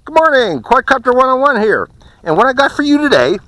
Good morning, Quadcopter 101 here. And what I got for you today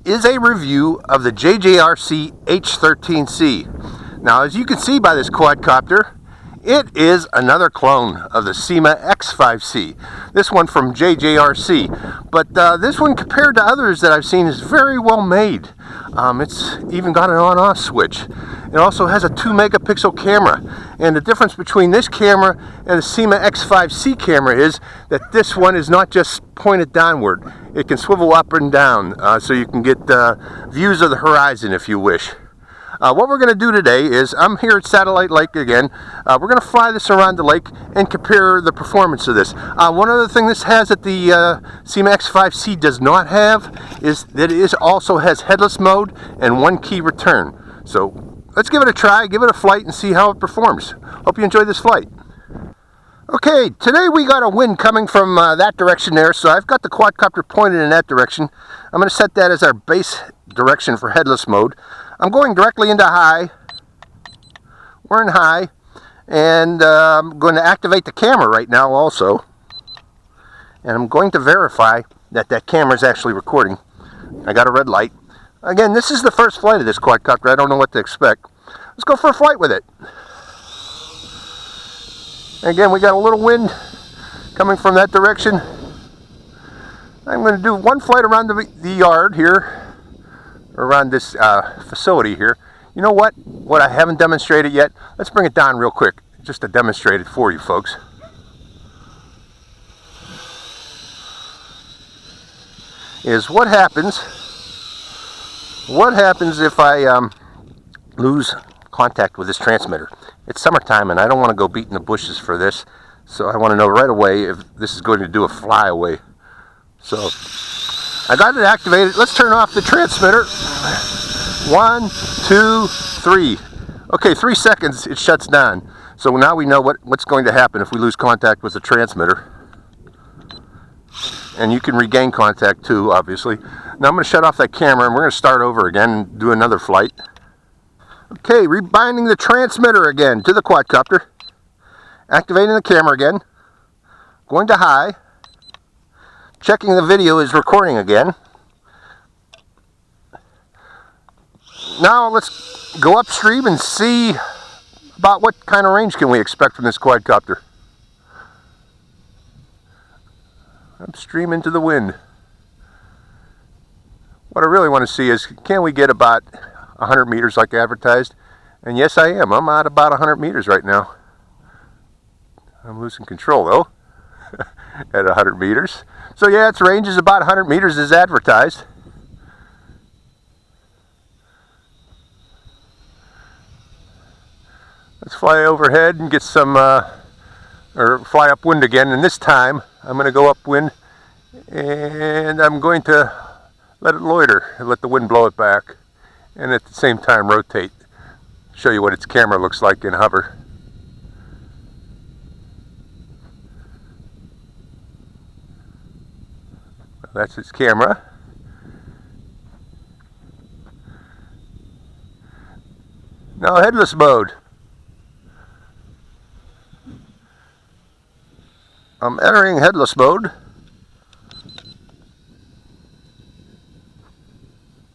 is a review of the JJRC H13C. Now, as you can see by this quadcopter, it is another clone of the SEMA X5C. This one from JJRC. But this one, compared to others that I've seen, is very well made. It's even got an on-off switch. It also has a 2 megapixel camera. And the difference between this camera and the SEMA X5C camera is that this one is not just pointed downward. It can swivel up and down, so you can get views of the horizon if you wish. What we're going to do today is, I'm here at Satellite Lake again. We're going to fly this around the lake and compare the performance of this. One other thing this has that the SEMA X5C does not have is that it also has headless mode and 1 key return. So let's give it a try, give it a flight, and see how it performs. Hope you enjoy this flight. Okay, today we got a wind coming from that direction there, so I've got the quadcopter pointed in that direction. I'm going to set that as our base direction for headless mode. I'm going directly into high. We're in high, and I'm going to activate the camera right now also. And I'm going to verify that that camera is actually recording. I got a red light. Again, this is the first flight of this quadcopter. I don't know what to expect. Let's go for a flight with it. Again, we got a little wind coming from that direction. I'm going to do one flight around the yard here, around this facility here. You know what I haven't demonstrated yet? Let's bring it down real quick, just to demonstrate it for you folks. Is what happens if I lose contact with this transmitter. It's summertime and I don't want to go beating the bushes for this, so I want to know right away if this is going to do a flyaway. So I got it activated. Let's turn off the transmitter. 1, 2, 3. Okay, 3 seconds, it shuts down. So now we know what's going to happen if we lose contact with the transmitter. And you can regain contact too, obviously. Now I'm going to shut off that camera and we're going to start over again and do another flight. Okay, rebinding the transmitter again to the quadcopter. Activating the camera again. Going to high. Checking the video is recording again. Now let's go upstream and see about what kind of range can we expect from this quadcopter. Upstream into the wind. What I really want to see is, can we get about 100 meters like advertised? And yes, I am. I'm at about 100 meters right now. I'm losing control though at 100 meters. So yeah, its range is about 100 meters as advertised. Let's fly overhead and get some, or fly upwind again. And this time, I'm going to go upwind and I'm going to let it loiter and let the wind blow it back. And at the same time rotate. Show you what its camera looks like in hover. That's its camera. Now headless mode. I'm entering headless mode.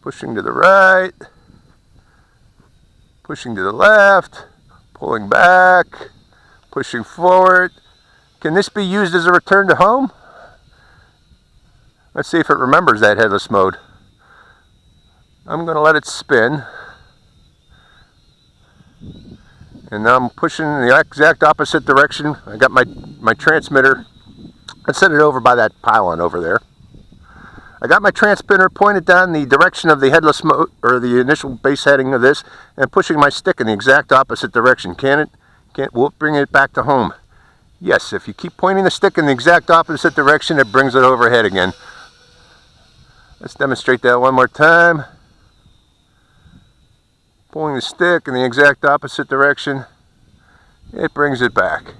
Pushing to the right. Pushing to the left. Pulling back. Pushing forward. Can this be used as a return to home? Let's see if it remembers that headless mode. I'm going to let it spin. And now I'm pushing in the exact opposite direction. I got my transmitter. Let's set it over by that pylon over there. I got my transmitter pointed down the direction of the headless mode, or the initial base heading of this, and pushing my stick in the exact opposite direction. Will it bring it back to home? Yes, if you keep pointing the stick in the exact opposite direction, it brings it overhead again. Let's demonstrate that one more time. Pulling the stick in the exact opposite direction, it brings it back.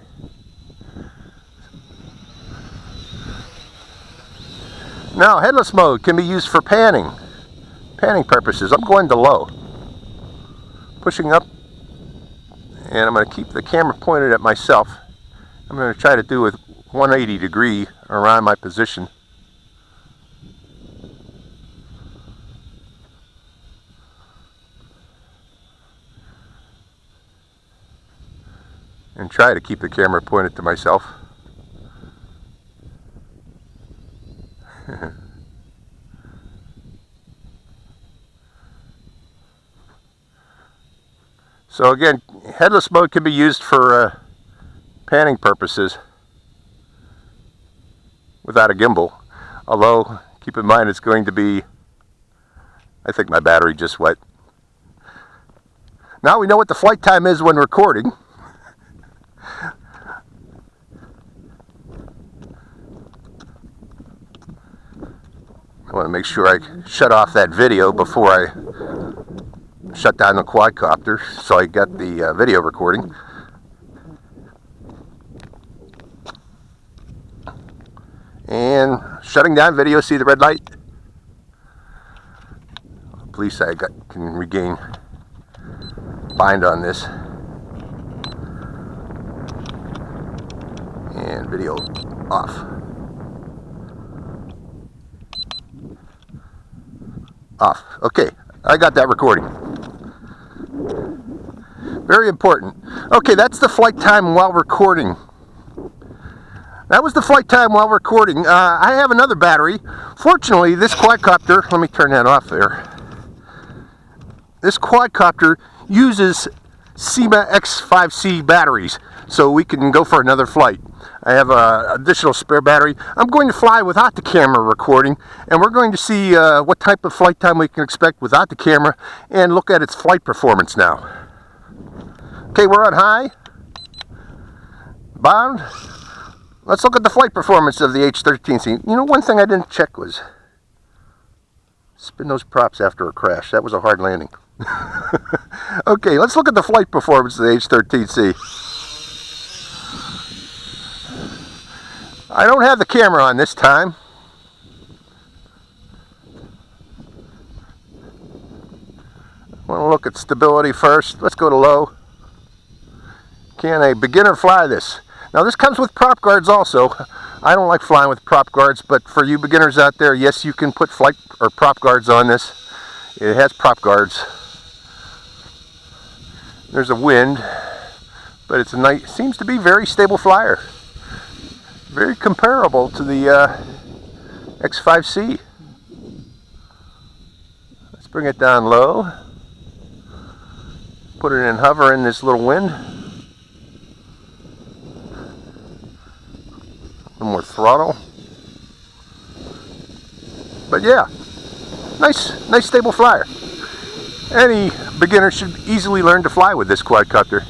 Now, headless mode can be used for panning purposes. I'm going to low. Pushing up, and I'm going to keep the camera pointed at myself. I'm going to try to do with 180 degree around my position. And try to keep the camera pointed to myself. So again, headless mode can be used for panning purposes without a gimbal. Although, keep in mind it's going to be, I think my battery just went. Now we know what the flight time is when recording. I want to make sure I shut off that video before I shut down the quadcopter, so I got the video recording. And shutting down video, see the red light? At least I can regain bind on this. And video off. Off. Okay, I got that recording. Very important. Okay, that's the flight time while recording. That was the flight time while recording. I have another battery. Fortunately, this quadcopter, let me turn that off there. This quadcopter uses SEMA X5C batteries, so we can go for another flight. I have an additional spare battery. I'm going to fly without the camera recording, and we're going to see what type of flight time we can expect without the camera and look at its flight performance now. Okay, we're on high. Bound. Let's look at the flight performance of the H13C. You know, one thing I didn't check was spin those props after a crash. That was a hard landing. Okay, let's look at the flight performance of the H13C. I don't have the camera on this time. I want to look at stability first. Let's go to low. Can a beginner fly this? Now this comes with prop guards also. I don't like flying with prop guards, but for you beginners out there, yes, you can put flight or prop guards on this. It has prop guards. There's a wind, but it's a nice, seems to be very stable flyer. Very comparable to the X5C. Let's bring it down low. Put it in hover in this little wind. A little more throttle. But yeah, nice stable flyer. Any beginner should easily learn to fly with this quadcopter.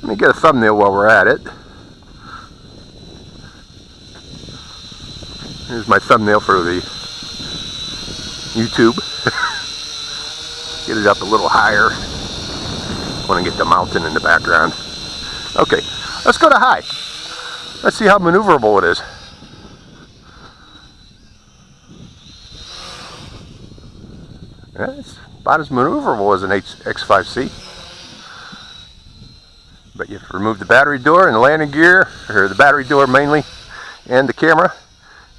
Let me get a thumbnail while we're at it. Here's my thumbnail for the YouTube. Get it up a little higher. Want to get the mountain in the background. Okay, let's go to high. Let's see how maneuverable it is. Yeah, it's about as maneuverable as an X5C. But you have to remove the battery door and the landing gear, or the battery door mainly, and the camera.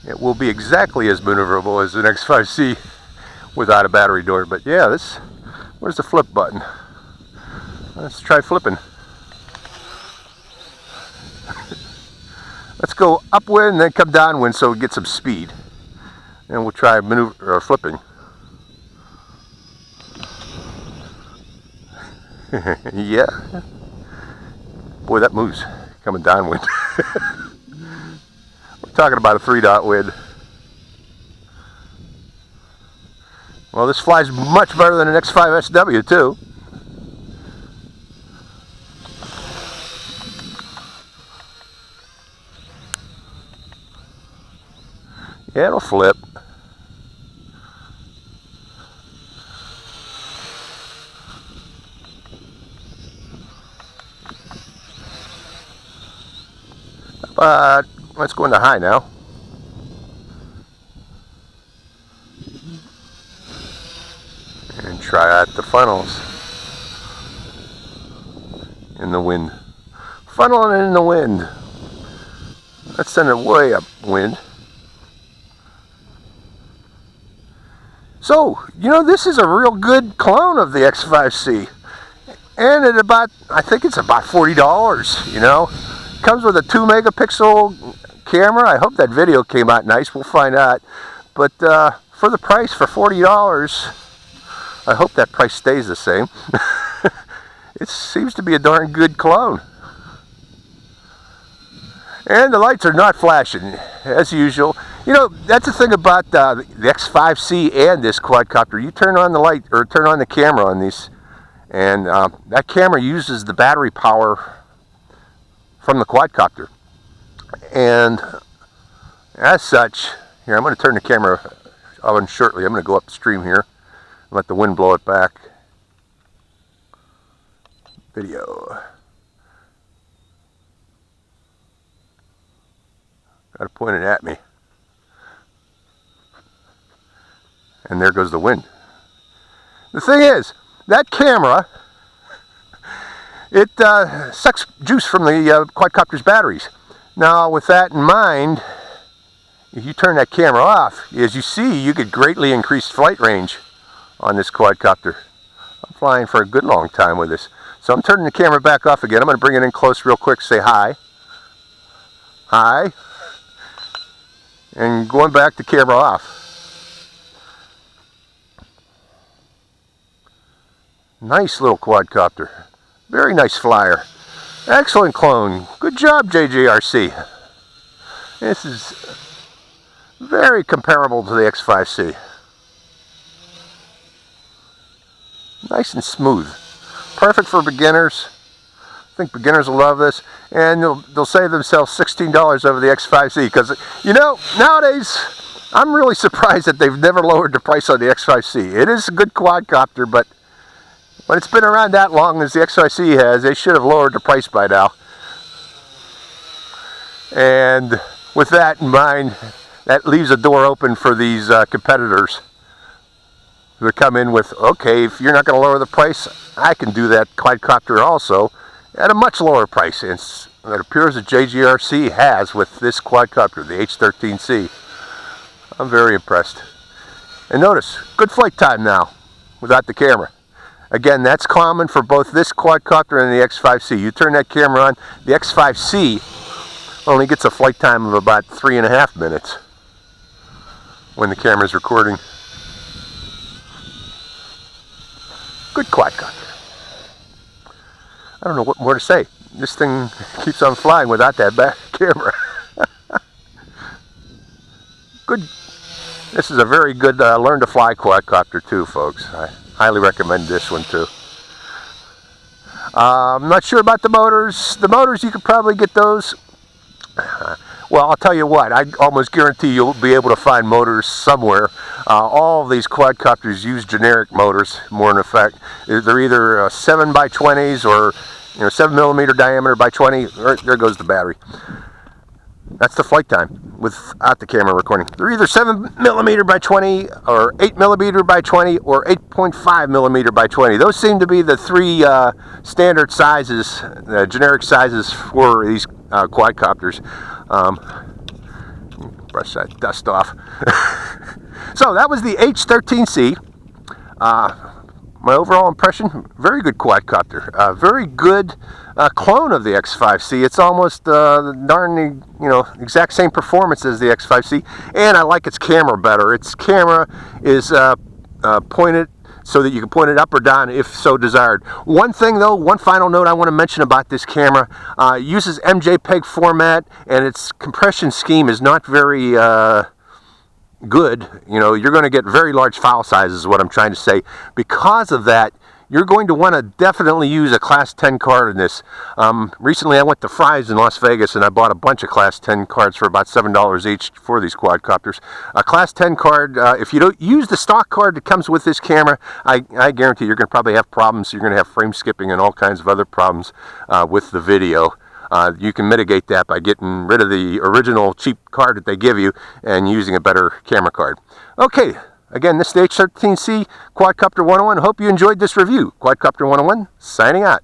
It will be exactly as maneuverable as an X5C without a battery door. But yeah, where's the flip button? Let's try flipping. Let's go upwind and then come downwind so we get some speed. And we'll try flipping. Yeah. Boy, that moves coming downwind. We're talking about a 3-dot wind. Well, this flies much better than an X5SW too. Yeah, it'll flip. But let's go into high now. And try out the funnels in the wind. funneling in the wind. Let's send it way upwind. So, you know, this is a real good clone of the X5C. And at about, I think it's about $40, you know. Comes with a 2 megapixel camera. I hope that video came out nice. We'll find out. But for the price, for $40, I hope that price stays the same. It seems to be a darn good clone. And the lights are not flashing, as usual. You know, that's the thing about the X5C and this quadcopter. You turn on the light, or turn on the camera on these, and that camera uses the battery power from the quadcopter. And as such, here, I'm going to turn the camera on shortly. I'm going to go upstream here and let the wind blow it back. Video. Got it pointed at me. And there goes the wind. The thing is, that camera, it sucks juice from the quadcopter's batteries. Now, with that in mind, if you turn that camera off, as you see, you get greatly increased flight range on this quadcopter. I'm flying for a good long time with this. So I'm turning the camera back off again. I'm going to bring it in close real quick, say hi. Hi. And going back to camera off. Nice little quadcopter. Very nice flyer. Excellent clone. Good job, JJRC. This is very comparable to the X5C. Nice and smooth. Perfect for beginners. I think beginners will love this. And they'll save themselves $16 over the X5C. Because, you know, nowadays, I'm really surprised that they've never lowered the price on the X5C. It is a good quadcopter, but when it's been around that long as the X5C has, they should have lowered the price by now. And with that in mind, that leaves a door open for these competitors who come in with, okay, if you're not going to lower the price, I can do that quadcopter also at a much lower price. And it appears that JJRC has with this quadcopter, the H13C. I'm very impressed. And notice, good flight time now without the camera. Again, that's common for both this quadcopter and the X5C. You turn that camera on, the X5C only gets a flight time of about 3.5 minutes when the camera's recording. Good quadcopter. I don't know what more to say. This thing keeps on flying without that back camera. Good. This is a very good learn to fly quadcopter too, folks. I highly recommend this one too. I'm not sure about the motors. The motors, you could probably get those. Well, I'll tell you what, I almost guarantee you'll be able to find motors somewhere. All of these quadcopters use generic motors, more in effect. They're either 7x20s or 7mm diameter by 20. There goes the battery. That's the flight time without the camera recording. They're either 7mm by 20 or 8mm by 20 or 8.5mm by 20. Those seem to be the three standard sizes, generic sizes for these quadcopters. Brush that dust off. So that was the H13C. My overall impression, very good quadcopter. Very good clone of the X5C. It's almost darn, exact same performance as the X5C. And I like its camera better. Its camera is pointed so that you can point it up or down if so desired. One thing though, one final note I want to mention about this camera, it uses MJPEG format and its compression scheme is not very good. You're going to get very large file sizes is what I'm trying to say. Because of that, you're going to want to definitely use a Class 10 card in this. Recently I went to Fry's in Las Vegas and I bought a bunch of Class 10 cards for about $7 each for these quadcopters. A Class 10 card, if you don't use the stock card that comes with this camera, I guarantee you're going to probably have problems. You're going to have frame skipping and all kinds of other problems with the video. You can mitigate that by getting rid of the original cheap card that they give you and using a better camera card. Okay. Again, this is the H13C Quadcopter 101. Hope you enjoyed this review. Quadcopter 101, signing out.